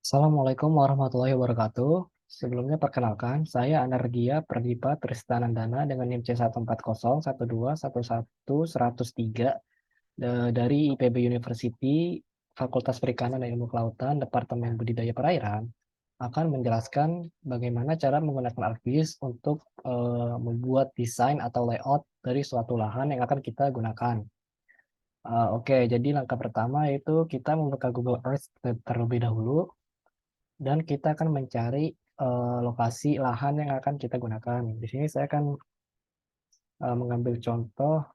Assalamualaikum warahmatullahi wabarakatuh. Sebelumnya perkenalkan, saya Anargia Perdipa Tristanandana dengan NIM C14012111103 dari IPB University, Fakultas Perikanan dan Ilmu Kelautan, Departemen Budidaya Perairan, akan menjelaskan bagaimana cara menggunakan ArcGIS untuk membuat desain atau layout dari suatu lahan yang akan kita gunakan. Oke, jadi langkah pertama yaitu kita membuka Google Earth terlebih dahulu dan kita akan mencari lokasi lahan yang akan kita gunakan. Di sini saya akan mengambil contoh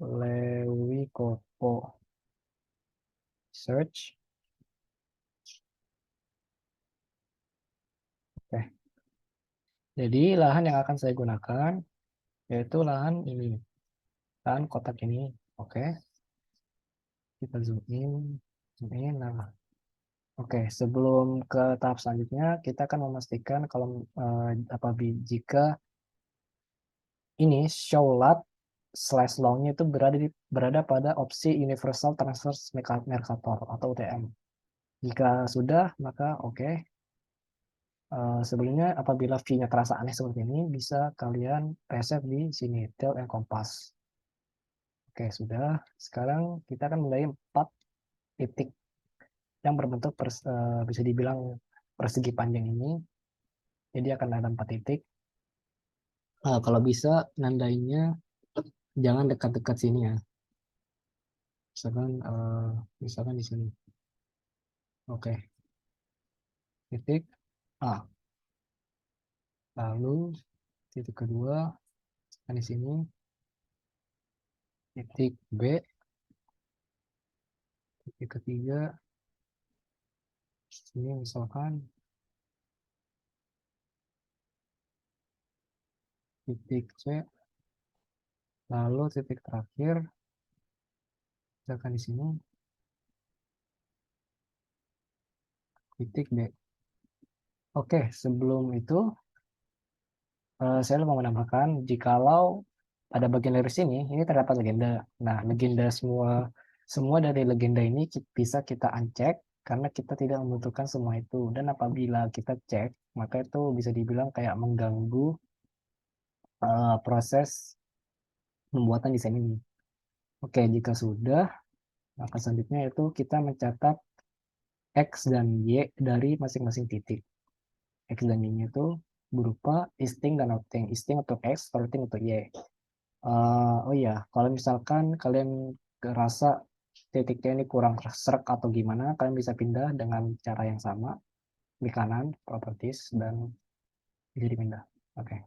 Lewi Kopo search. Oke. Jadi lahan yang akan saya gunakan yaitu lahan ini, lahan kotak ini. Oke, kita zoom in. Nah, oke. Sebelum ke tahap selanjutnya, kita akan memastikan kalau apabila jika ini show lat slash longnya itu berada pada opsi Universal Transfer Mercator atau UTM. Jika sudah, maka oke. Sebelumnya apabila view-nya terasa aneh seperti ini, bisa kalian reset di sini, Tail and Compass. Oke, sudah. Sekarang kita akan mulai 4 titik yang berbentuk bisa dibilang persegi panjang ini. Jadi akan ada 4 titik. Kalau bisa, nandainnya jangan dekat-dekat sini ya. Misalkan, misalkan di sini. Oke, titik A. Lalu titik kedua di sini, titik B, titik ketiga sini misalkan titik C, lalu titik terakhir misalkan di sini titik D. Oke, sebelum itu saya mau menambahkan jikalau pada bagian dari sini ini terdapat legenda. Nah, legenda semua dari legenda ini bisa kita uncheck karena kita tidak membutuhkan semua itu. Dan apabila kita cek, maka itu bisa dibilang kayak mengganggu proses pembuatan desain ini. Oke, jika sudah, maka selanjutnya itu kita mencatat X dan Y dari masing-masing titik. X dan Y-nya itu berupa isting dan outing. Isting untuk X, outing untuk Y. Oh iya, kalau misalkan kalian ngerasa titiknya ini kurang serak atau gimana, kalian bisa pindah dengan cara yang sama di kanan, properties, dan bisa dipindah. Oke,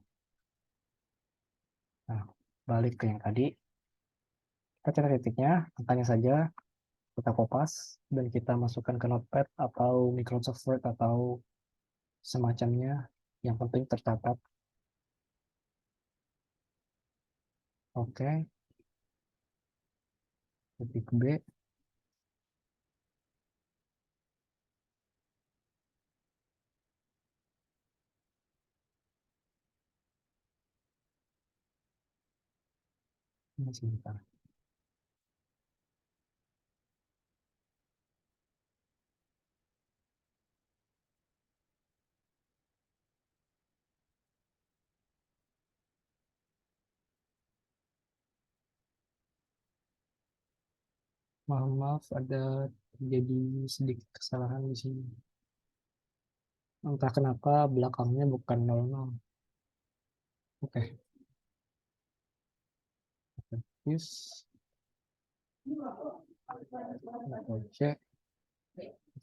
nah balik ke yang tadi. Kita cari titiknya, angkanya saja, kita kopas, dan kita masukkan ke Notepad atau Microsoft Word atau semacamnya. Yang penting tercatat. Oke, titik B. Ini sebentar. Maaf, ada terjadi sedikit kesalahan di sini. Entah kenapa belakangnya bukan 00. Oke, yes. Ctrl C,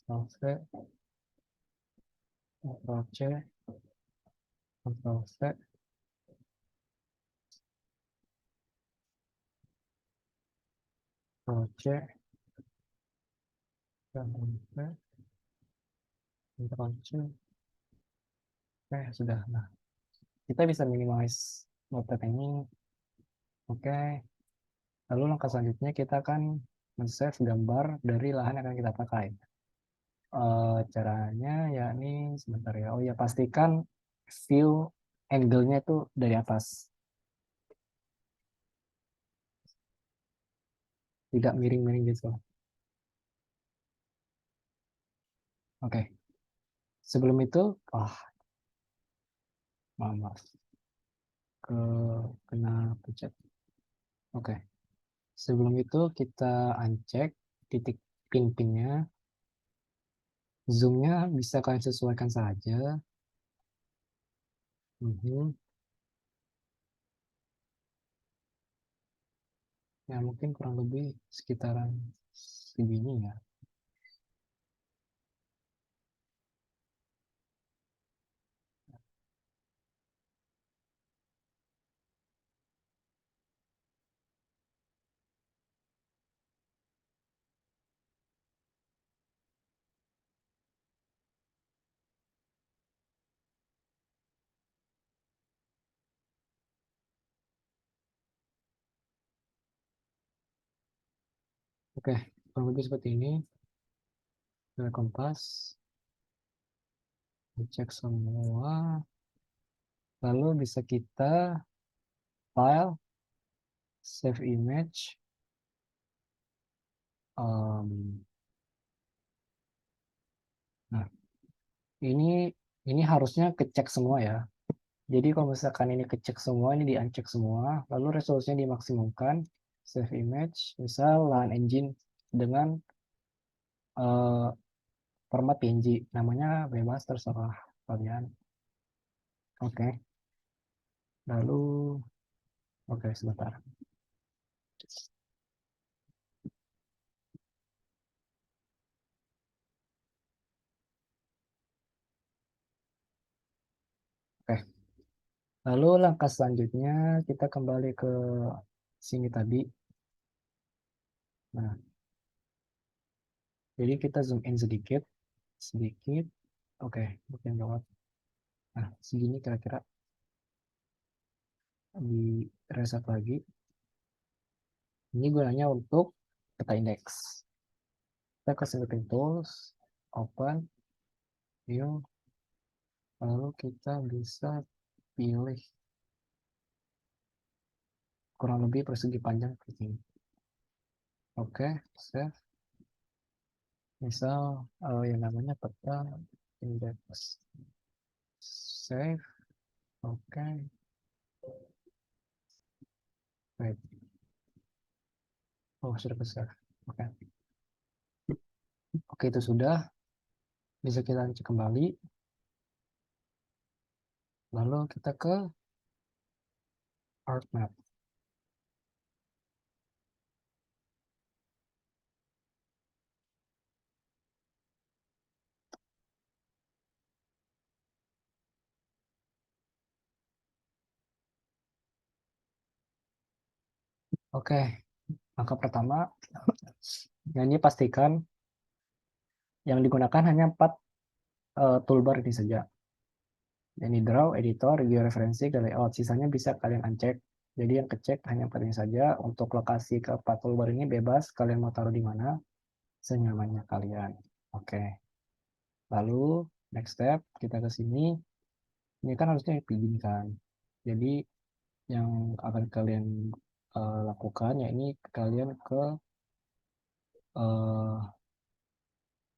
Ctrl V, Ctrl C, Ctrl V, Ctrl C, Ctrl V, Ctrl C. Oke, sudah. Nah, kita bisa minimize notepad ini. Oke, lalu langkah selanjutnya kita akan men-save gambar dari lahan yang akan kita pakai. Caranya yakni sebentar ya. Oh ya, pastikan view angle-nya itu dari atas, tidak miring-miring gitu. Oke. Sebelum itu, maaf, ke kena pencet. Oke. Sebelum itu kita uncheck titik pin-pinnya. Zoom-nya bisa kalian sesuaikan saja. Ya mungkin kurang lebih sekitaran segini ya. Oke, kurang lebih seperti ini. Kita kompas, cek semua. Lalu bisa kita file, save image. Nah, ini harusnya kecek semua ya. Jadi kalau misalkan ini kecek semua, ini di uncheck semua, lalu resolusinya dimaksimumkan, save image, misal Line Engine dengan eh, format PNG, namanya bebas terserah kalian. Oke, lalu oke sebentar. Oke, lalu langkah selanjutnya kita kembali ke sini tadi. Nah, jadi kita zoom in sedikit, sedikit. Oke, mungkin lewat. Nah, segini kira-kira di reset lagi. Ini gunanya untuk peta indeks. Kita ke Selecting Tools, Open, New, lalu kita bisa pilih kurang lebih persegi panjang seperti ini. Oke, save. Misal yang namanya peta indeks. Save. Oke. Wait. Oh, sudah ke save. Oke. Oke, itu sudah. Bisa kita cek kembali. Lalu kita ke ArcMap. Oke, langkah pertama, yang ini pastikan yang digunakan hanya 4 toolbar ini saja. Ini draw, editor, georeferensi, ke layout. Sisanya bisa kalian uncheck. Jadi yang kecek hanya 4 ini saja. Untuk lokasi ke 4 toolbar ini bebas. Kalian mau taruh di mana, senyamannya kalian. Oke. Lalu next step kita ke sini. Ini kan harusnya begini kan. Jadi yang akan kalian lakukan ya ini kalian uh,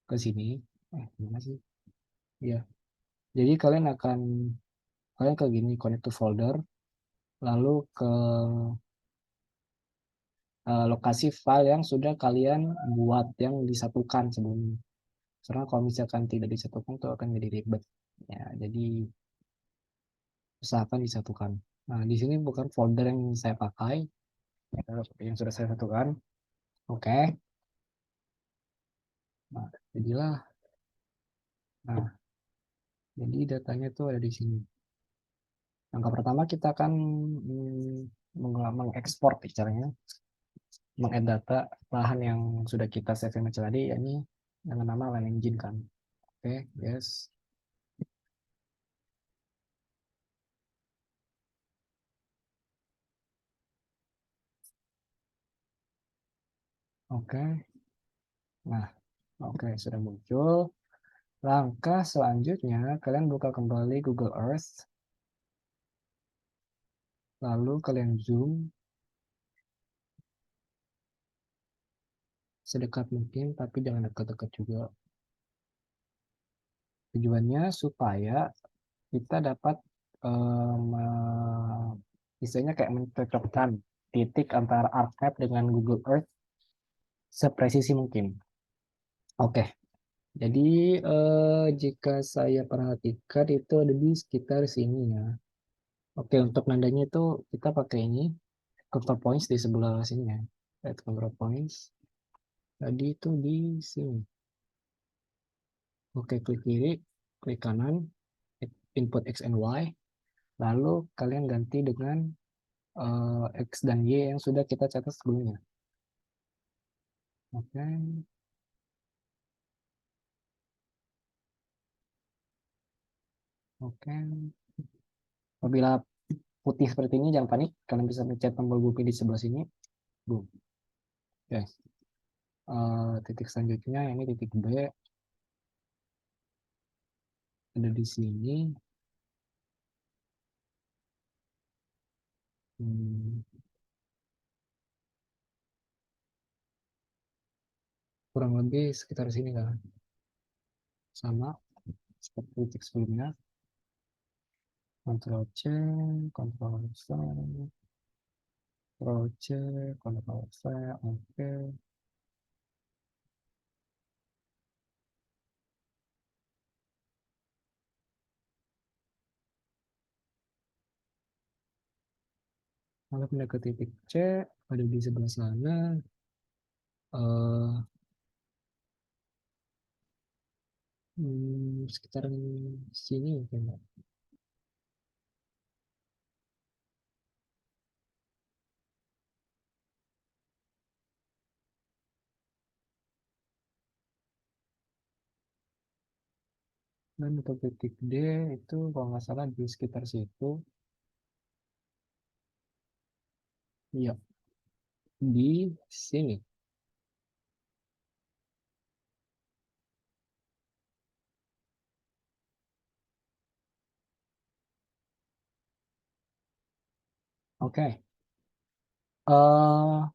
ke sini. Gimana sih? Iya. Jadi kalian ke gini connect to folder, lalu ke lokasi file yang sudah kalian buat yang disatukan sebelumnya. Karena kalau misalkan tidak disatukan itu akan jadi ribet. Ya, jadi usahakan disatukan. Nah, di sini bukan folder yang saya pakai, yang sudah saya satukan. Oke. Nah, jadilah. Nah, jadi datanya itu ada di sini. Langkah pertama kita akan mengekspor picture-nya, meng-add data lahan yang sudah kita save image tadi, ya ini dengan nama line engine kan. Oke, yes. Oke. Nah, oke, sudah muncul. Langkah selanjutnya, kalian buka kembali Google Earth. Lalu kalian zoom sedekat mungkin, tapi jangan dekat-dekat juga. Tujuannya supaya kita dapat istilahnya kayak mencocokkan titik antara ArcMap dengan Google Earth sepresisi mungkin. Oke, jadi jika saya perhatikan itu ada di sekitar sini ya. Oke, untuk nandanya itu kita pakai ini, control points di sebelah sini ya. Lihat control points. Tadi itu di sini. Oke, klik kiri, klik kanan, input X and Y. Lalu kalian ganti dengan X dan Y yang sudah kita catat sebelumnya. Oke. Oke. Apabila putih seperti ini, jangan panik. Kalian bisa pencet tombol bukit di sebelah sini. Boom. Oke. Titik selanjutnya, ini titik B. Ada di sini. Kurang lebih sekitar sini kan. Sama seperti titik sebelumnya. Ctrl C, Ctrl V, Ctrl C, Ctrl V, oke. Lalu pindah ke titik C, ada di sebelah sana. Sekitar sini mungkin. Dan untuk titik D itu kalau nggak salah di sekitar situ. Iya, di sini. Oke.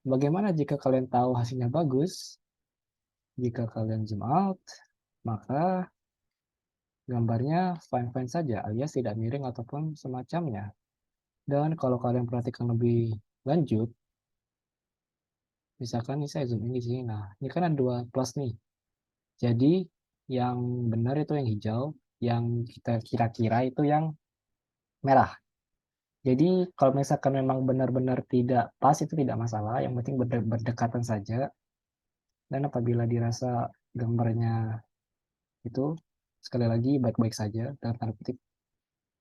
Bagaimana jika kalian tahu hasilnya bagus? Jika kalian zoom out, maka gambarnya fine-fine saja alias tidak miring ataupun semacamnya. Dan kalau kalian perhatikan lebih lanjut, misalkan ini saya zoom in di sini. Nah, ini kan ada dua plus nih. Jadi yang benar itu yang hijau, yang kita kira-kira itu yang merah. Jadi kalau misalkan memang benar-benar tidak pas itu tidak masalah, yang penting berdekatan saja. Dan apabila dirasa gambarnya itu sekali lagi baik-baik saja dalam tanda kutip,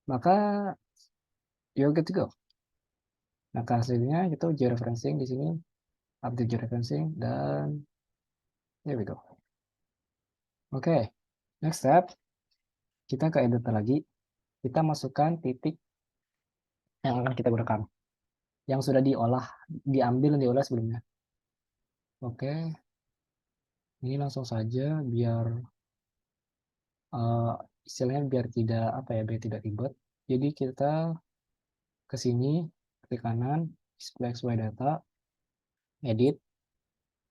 maka you're good to go. Nah, hasilnya itu georeferencing di sini, update georeferencing, dan here we go. Oke, next step, kita ke editor lagi, kita masukkan titik yang akan kita gunakan, yang sudah diolah, diambil dan diolah sebelumnya. Oke, ini langsung saja biar istilahnya biar tidak apa ya, biar tidak ribet. Jadi kita ke sini, klik kanan, display XY data, edit,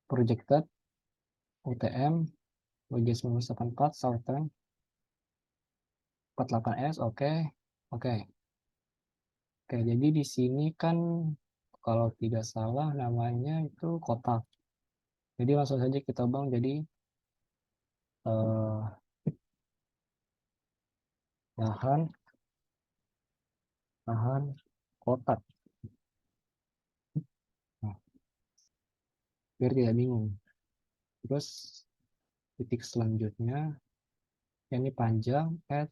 projected, UTM, WG 1984, Southern, 48S, oke. Oke. Oke, jadi di sini kan kalau tidak salah namanya itu kotak. Jadi langsung saja kita bang jadi eh, lahan lahan kotak. Nah, biar tidak bingung. Terus titik selanjutnya yang ini panjang add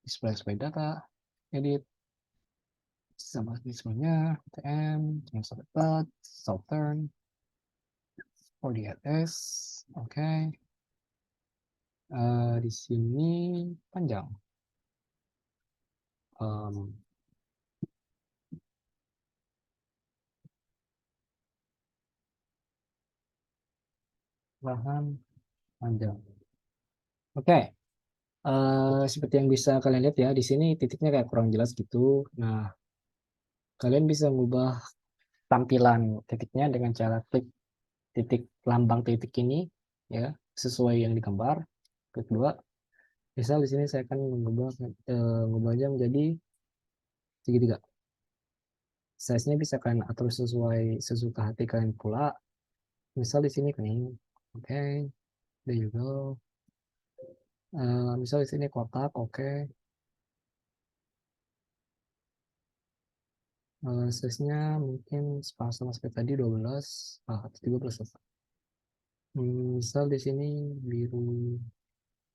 display data, edit sama display-nya TM yang dapat Southern 48S, oke. Di sini panjang. Lahan panjang. Oke, seperti yang bisa kalian lihat ya, di sini titiknya kayak kurang jelas gitu. Nah, kalian bisa mengubah tampilan titiknya dengan cara klik titik lambang titik ini, ya. sesuai yang digambar. Kedua, misal di sini saya akan mengubahnya menjadi segitiga. Size-nya bisa kalian atur sesuai sesuka hati kalian pula. Misal di sini kuning, oke, there you go. Misal di sini kotak, oke. Size-nya mungkin sama seperti tadi 12, 13 apa. Misal di sini biru,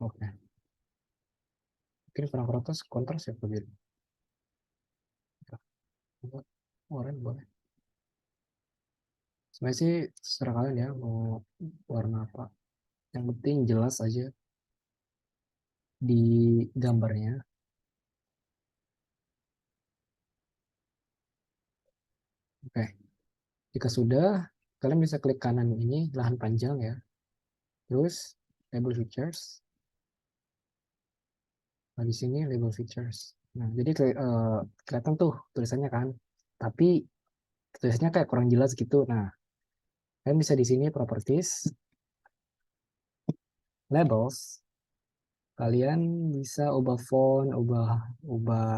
oke. Mungkin kurang kontras ya biru. Oranye boleh. Sebenarnya sih terserah kalian ya mau warna apa. Yang penting jelas aja di gambarnya. Oke, jika sudah, kalian bisa klik kanan ini lahan panjang ya. Terus label features. Nah, di sini label features. Nah, jadi kelihatan tuh tulisannya kan. Tapi tulisannya kayak kurang jelas gitu. Nah, kalian bisa di sini properties, labels. Kalian bisa ubah font, ubah ubah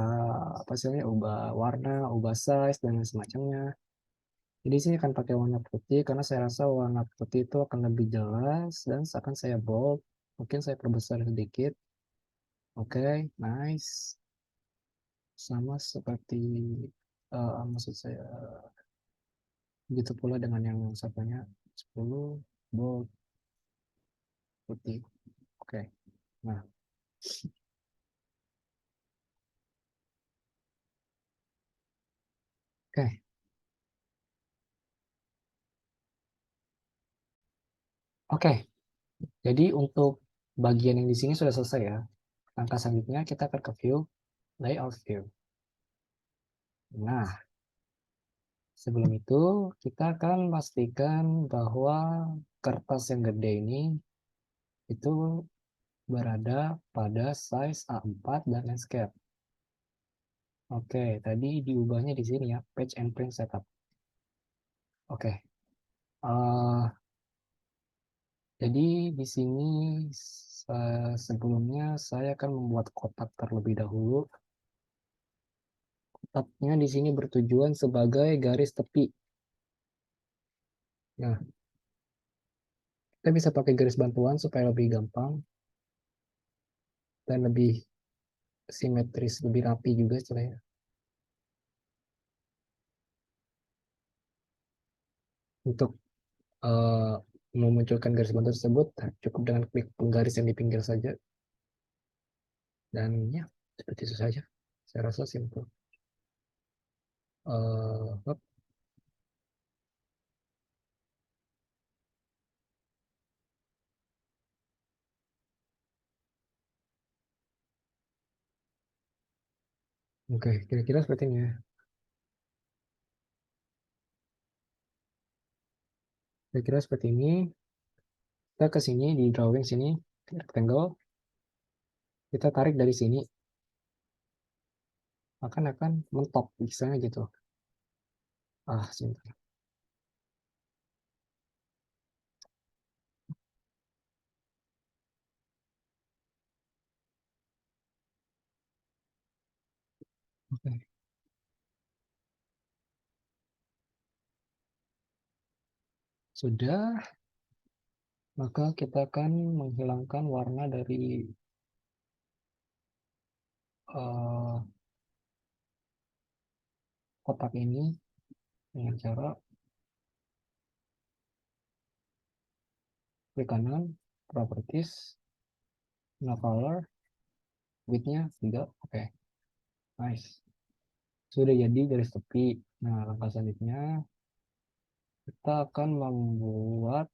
apa sih, ubah warna, ubah size dan lain semacamnya. Jadi sini akan pakai warna putih karena saya rasa warna putih itu akan lebih jelas dan akan saya bold. Mungkin saya perbesar sedikit. Oke, nice. Sama seperti maksud saya begitu pula dengan yang satunya 10 bold putih. Oke. Nah, oke. Oke. Jadi untuk bagian yang di sini sudah selesai ya. Langkah selanjutnya kita akan ke view, layout view. Nah, sebelum itu kita akan pastikan bahwa kertas yang gede ini itu berada pada size A4 dan landscape. Oke, tadi diubahnya di sini ya, page and print setup. Oke, jadi di sini sebelumnya saya akan membuat kotak terlebih dahulu. Kotaknya di sini bertujuan sebagai garis tepi. Nah, kita bisa pakai garis bantuan supaya lebih gampang dan lebih simetris, lebih rapi juga istilahnya. Untuk uh, memunculkan garis bantu tersebut, cukup dengan klik penggaris yang di pinggir saja. Dan ya, seperti itu saja. Saya rasa simple. Oke, kira-kira seperti ini ya. Kira-kira seperti ini. Kita ke sini, di drawing sini, rectangle. Kita tarik dari sini, akan mentok, misalnya gitu. Sebentar. Oke. Sudah, maka kita akan menghilangkan warna dari uh, kotak ini dengan cara klik kanan, properties, no color, width-nya 3, oke, nice. Sudah jadi garis tepi. Nah, langkah selanjutnya kita akan membuat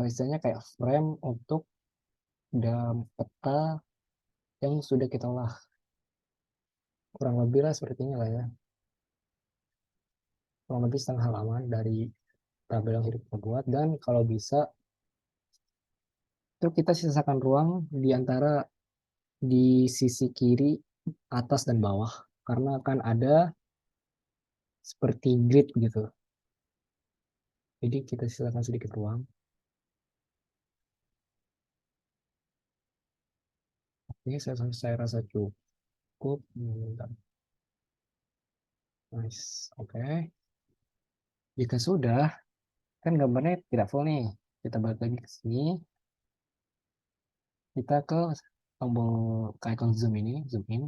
istilahnya kayak frame untuk peta yang sudah kita olah. Kurang lebih lah sepertinya lah ya. Kurang lebih setengah halaman dari tabel yang sudah kita buat. Dan kalau bisa, itu kita sisakan ruang di antara di sisi kiri, atas, dan bawah. Karena akan ada seperti grid gitu. Jadi kita sisakan sedikit ruang. Ini saya rasa cukup. Bentar. Nice. Oke. Jika sudah, kan gambarnya tidak full nih. Kita balik lagi ke sini. Kita ke tombol ke icon zoom ini, zoom in.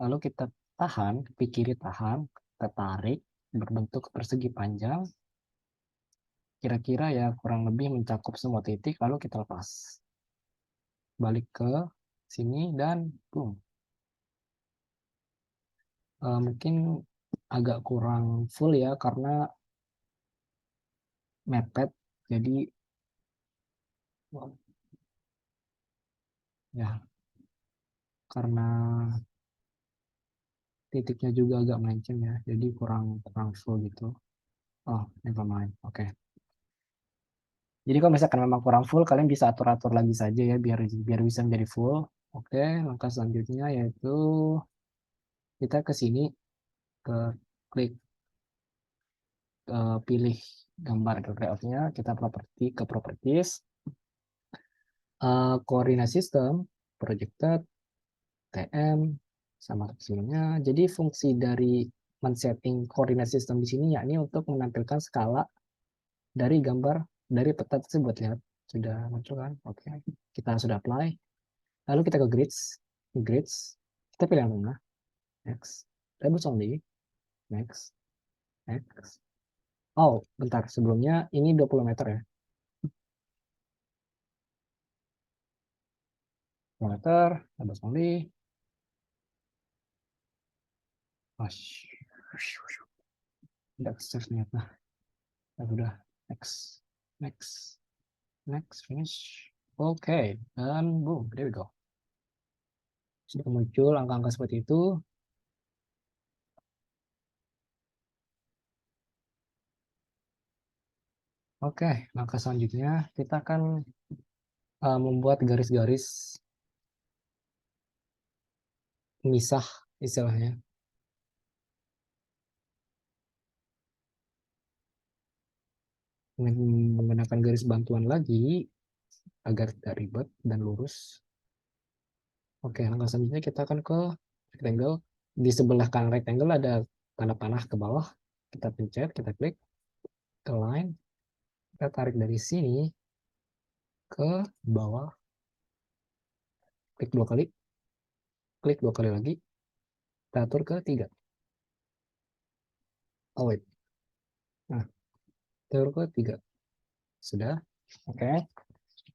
Lalu kita tahan, ke kiri tahan, kita tarik berbentuk persegi panjang. Kira-kira ya kurang lebih mencakup semua titik, lalu kita lepas. Balik ke sini dan boom. Mungkin agak kurang full ya karena mepet. Jadi ya karena titiknya juga agak melenceng ya. Jadi kurang kurang full gitu. Oh, never mind. Oke. Jadi kalau misalkan memang kurang full, kalian bisa atur-atur lagi saja ya biar biar bisa menjadi full. Oke, langkah selanjutnya yaitu kita ke sini ke klik pilih gambar layoutnya, kita ke properties, coordinate system, projected, TM, sama sebelumnya. Jadi fungsi dari men-setting coordinate system di sini yakni untuk menampilkan skala dari gambar dari peta tersebut. Lihat, sudah muncul kan? Oke, kita sudah apply. Lalu kita ke grids, kita pilih yang tengah, next, rebus only, next, next. Oh, bentar, sebelumnya ini 20 meter ya. 20 meter, rebus only. Tidak akses ternyata. Ya udah, next, next, next, finish. Oke, dan boom, there we go. Sudah muncul angka-angka seperti itu. Oke, langkah selanjutnya kita akan membuat garis-garis misah istilahnya. Menggunakan garis bantuan lagi agar tidak ribet dan lurus. Oke, langkah selanjutnya kita akan ke rectangle. Di sebelah kanan rectangle ada tanda panah ke bawah. Kita pencet, kita klik ke line. Kita tarik dari sini ke bawah. Klik dua kali lagi. Kita atur ke 3. Oh wait. Nah, atur ke 3. Sudah. Oke.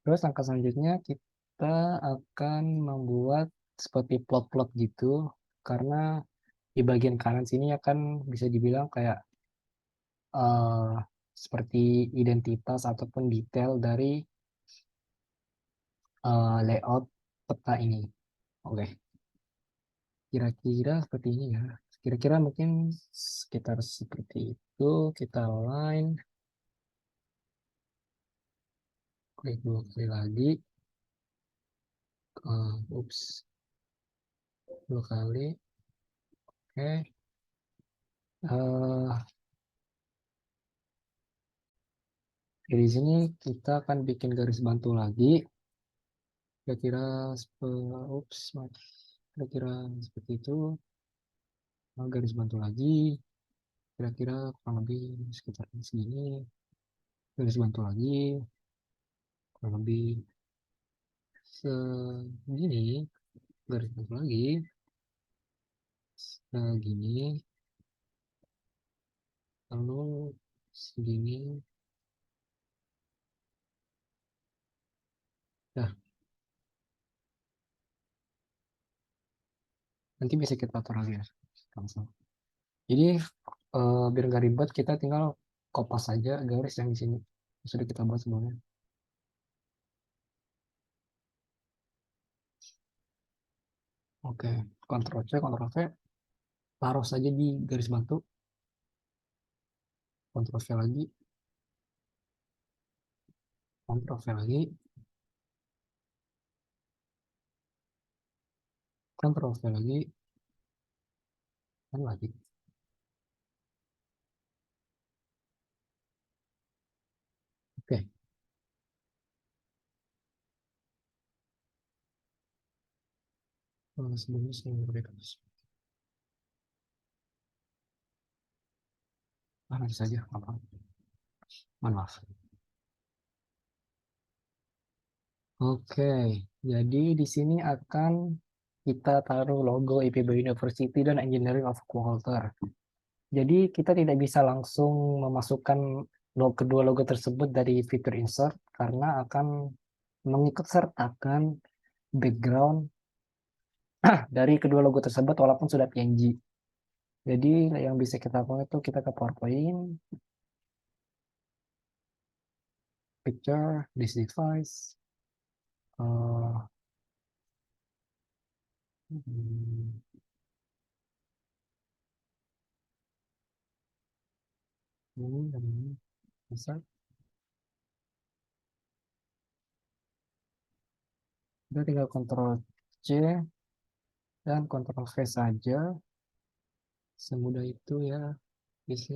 Terus langkah selanjutnya kita akan membuat seperti plot-plot gitu. Karena di bagian kanan sini akan bisa dibilang kayak uh, seperti identitas ataupun detail dari layout peta ini. Oke, kira-kira seperti ini ya. Kira-kira mungkin sekitar seperti itu. Kita line, klik dua kali lagi. Ups, dua kali. Oke. Dari sini kita akan bikin garis bantu lagi. Kira-kira, ups, kira-kira seperti itu. Garis bantu lagi. Kira-kira kurang lebih sekitar segini. Garis bantu lagi. Kurang lebih segini. Garis bantu lagi. Segini. Lalu segini. Nah, nanti bisa kita atur lagi ya. Langsung. Jadi biar nggak ribet kita tinggal kopas saja garis yang di sini sudah kita buat sebelumnya. Oke, Ctrl C, Ctrl V, taruh saja di garis bantu. Ctrl V lagi, Ctrl V lagi, Ctrl V lagi, dan lagi. Oke, Sebelumnya saya berbeda. Nanti saja, apa? Maaf. Oke, jadi di sini akan kita taruh logo IPB University dan Engineering of Agriculture. Jadi kita tidak bisa langsung memasukkan kedua logo tersebut dari fitur insert karena akan mengikut sertakan background dari kedua logo tersebut walaupun sudah PNG. Jadi yang bisa kita lakukan itu kita ke PowerPoint, picture, this device, uh, ini dan ini insert. Kita tinggal Ctrl C dan Ctrl V saja. Semudah itu ya, bisa.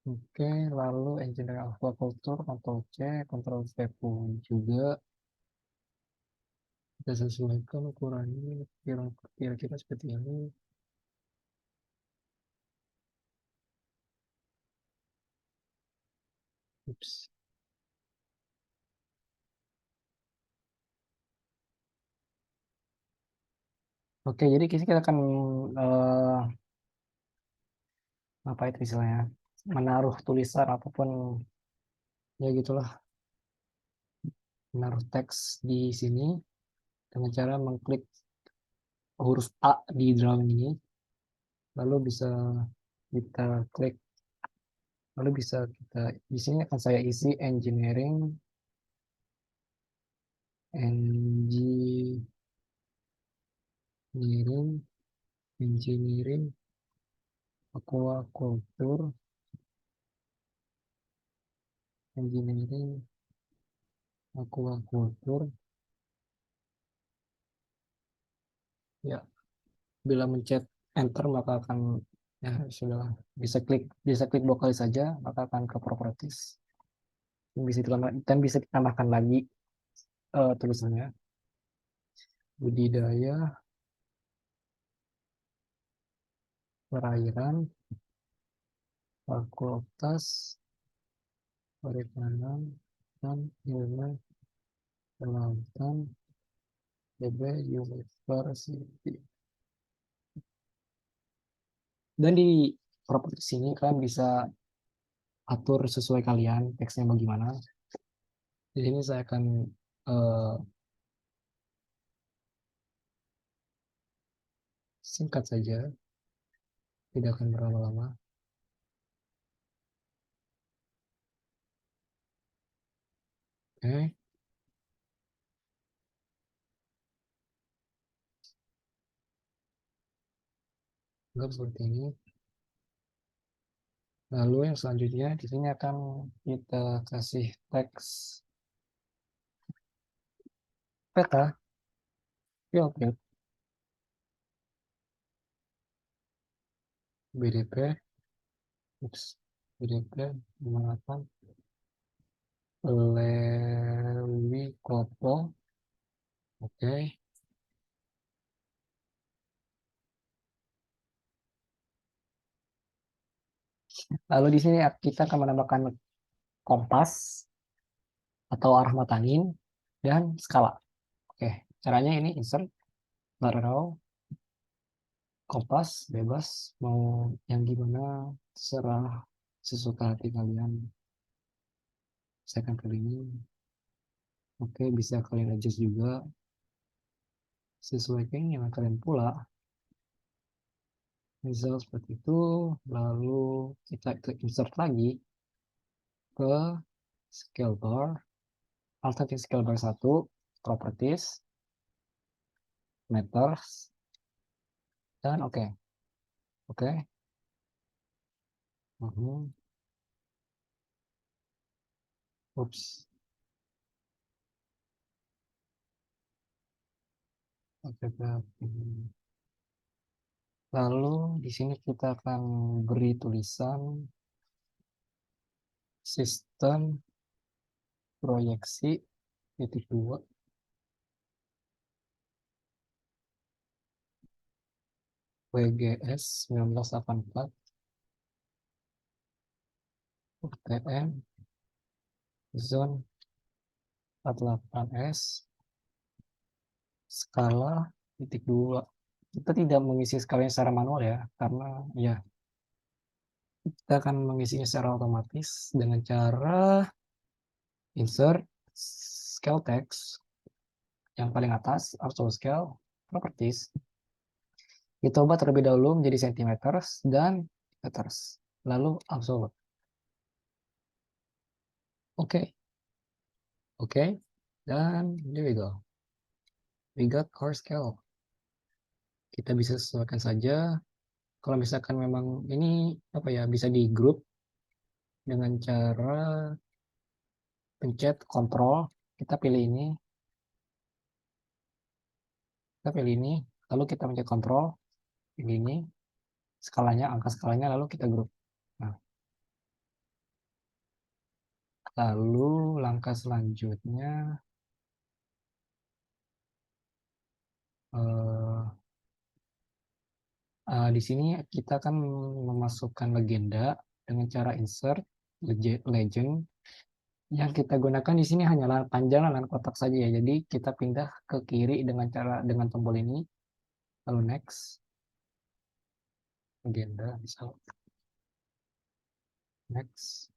Oke, lalu engineering aquaculture, Ctrl C, Ctrl V pun juga. Kita sesuaikan ukurannya, kira-kira seperti ini. Ups. Oke, jadi kita akan apa itu istilahnya, menaruh tulisan apapun ya gitulah, menaruh teks di sini dengan cara mengklik huruf A di drawing ini, lalu bisa kita klik, lalu bisa kita di sini akan saya isi engineering, engineering, aquaculture, engineering, aquaculture. Ya, bila mencet enter maka akan, ya sudah, bisa klik dua kali saja maka akan ke properties. Dan bisa ditambahkan lagi tulisannya budidaya perairan fakultas perikanan dan ilmu kelautan PB University. Dan di properti sini kalian bisa atur sesuai kalian teksnya bagaimana. Di sini saya akan eh, singkat saja, tidak akan berlama-lama. Oke, anggap seperti ini. Lalu yang selanjutnya di sini akan kita kasih teks peta field BDP, BDP 58 Lewi Kopo. Oke. Lalu di sini kita akan menambahkan kompas atau arah mata angin dan skala. Oke, caranya ini insert, arrow, kompas, bebas, mau yang gimana, terserah sesuka hati kalian. Saya akan pilih ini. Oke, bisa kalian adjust juga sesuai keinginan kalian pula. Misal seperti itu, lalu kita ke insert lagi ke scale bar, alternative scale bar 1, properties, meters, dan oke. Oke. Ups. Oke, lalu di sini kita akan beri tulisan sistem proyeksi titik 2 WGS 1984 UTM zone 48S skala titik 2. Kita tidak mengisi skalanya secara manual ya, karena ya kita akan mengisinya secara otomatis dengan cara insert scale text yang paling atas, absolute scale, properties. Kita ubah terlebih dahulu menjadi centimeters dan meters, lalu absolute. Oke, oke, dan there we go. We got our scale. Kita bisa sesuaikan saja. Kalau misalkan memang ini apa ya, bisa di grup dengan cara pencet kontrol, kita pilih ini, lalu kita pencet kontrol, pilih ini, skalanya, angka skalanya, lalu kita grup. Nah, lalu langkah selanjutnya di sini kita akan memasukkan legenda dengan cara insert legend. Yang kita gunakan di sini hanyalah panjang dan kotak saja ya. Jadi kita pindah ke kiri dengan tombol ini, lalu next, legenda, misal next,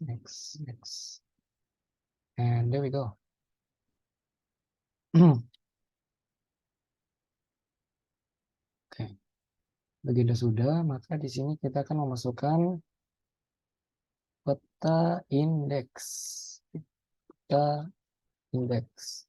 next, and there we go. Oke, legenda sudah, maka di sini kita akan memasukkan peta indeks. Peta indeks.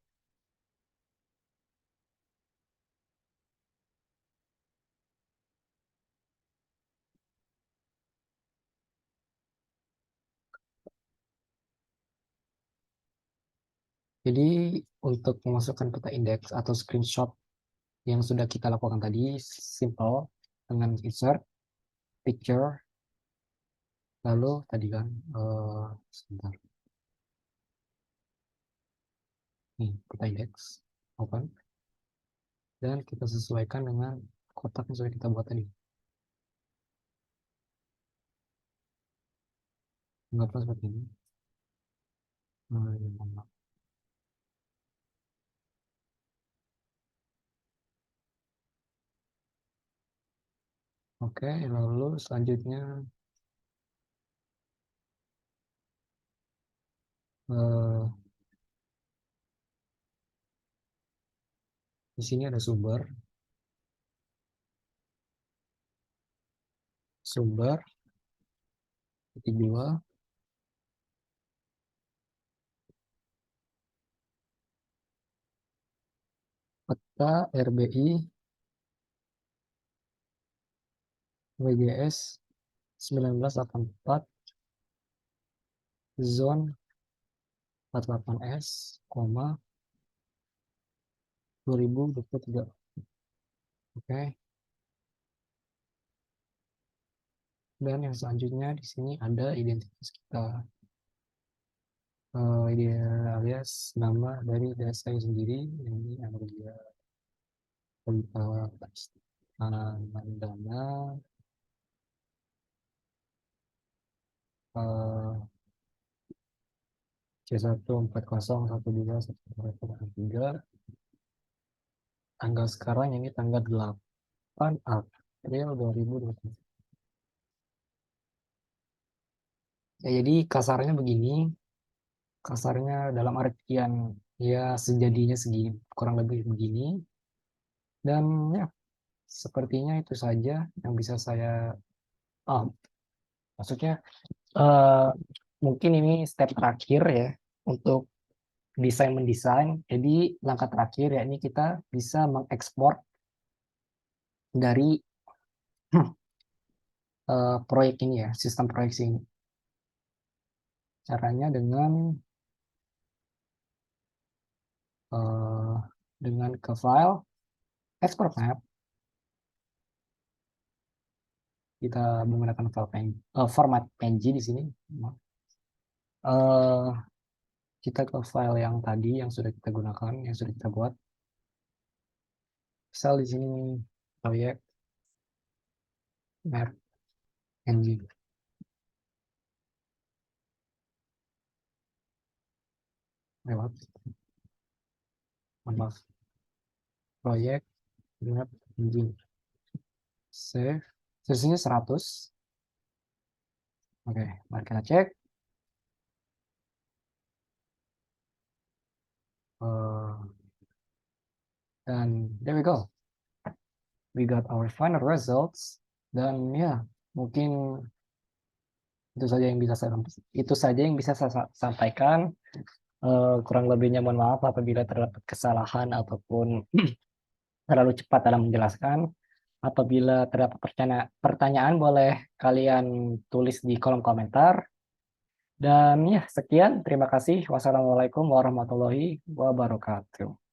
Jadi untuk memasukkan peta indeks atau screenshot yang sudah kita lakukan tadi, simple dengan insert picture, lalu tadi kan sebentar, nih peta indeks, open, dan kita sesuaikan dengan kotak yang sudah kita buat tadi. Anggaplah seperti ini. Oke, lalu selanjutnya di sini ada sumber titik 2, peta RBI WGS 1984 zone 48S, 2023. Oke. Dan yang selanjutnya di sini ada identitas kita, alias nama dari desa saya sendiri. Ini Amelia Mandana, C14012123. Tanggal sekarang ini tanggal 8 April 2023. Ya, jadi kasarnya begini, kasarnya dalam artian ya sejadinya segini, kurang lebih begini. Dan ya sepertinya itu saja yang bisa saya, maksudnya mungkin ini step terakhir ya untuk mendesain. Jadi langkah terakhir ya ini kita bisa mengekspor dari proyek ini ya, sistem proyeksi ini. Caranya dengan ke file, export map, kita menggunakan format PNG di sini. kita ke file yang tadi yang sudah kita gunakan, yang sudah kita buat. Misal di sini proyek map engine. Lewat, maaf, proyek map engine. Save, versinya 100. Oke, mari kita cek. Dan there we go. We got our final results. Dan ya, mungkin itu saja yang bisa saya sampaikan. Kurang lebihnya mohon maaf apabila terdapat kesalahan ataupun terlalu cepat dalam menjelaskan. Apabila terdapat pertanyaan, boleh kalian tulis di kolom komentar. Dan ya, sekian. Terima kasih. Wassalamualaikum warahmatullahi wabarakatuh.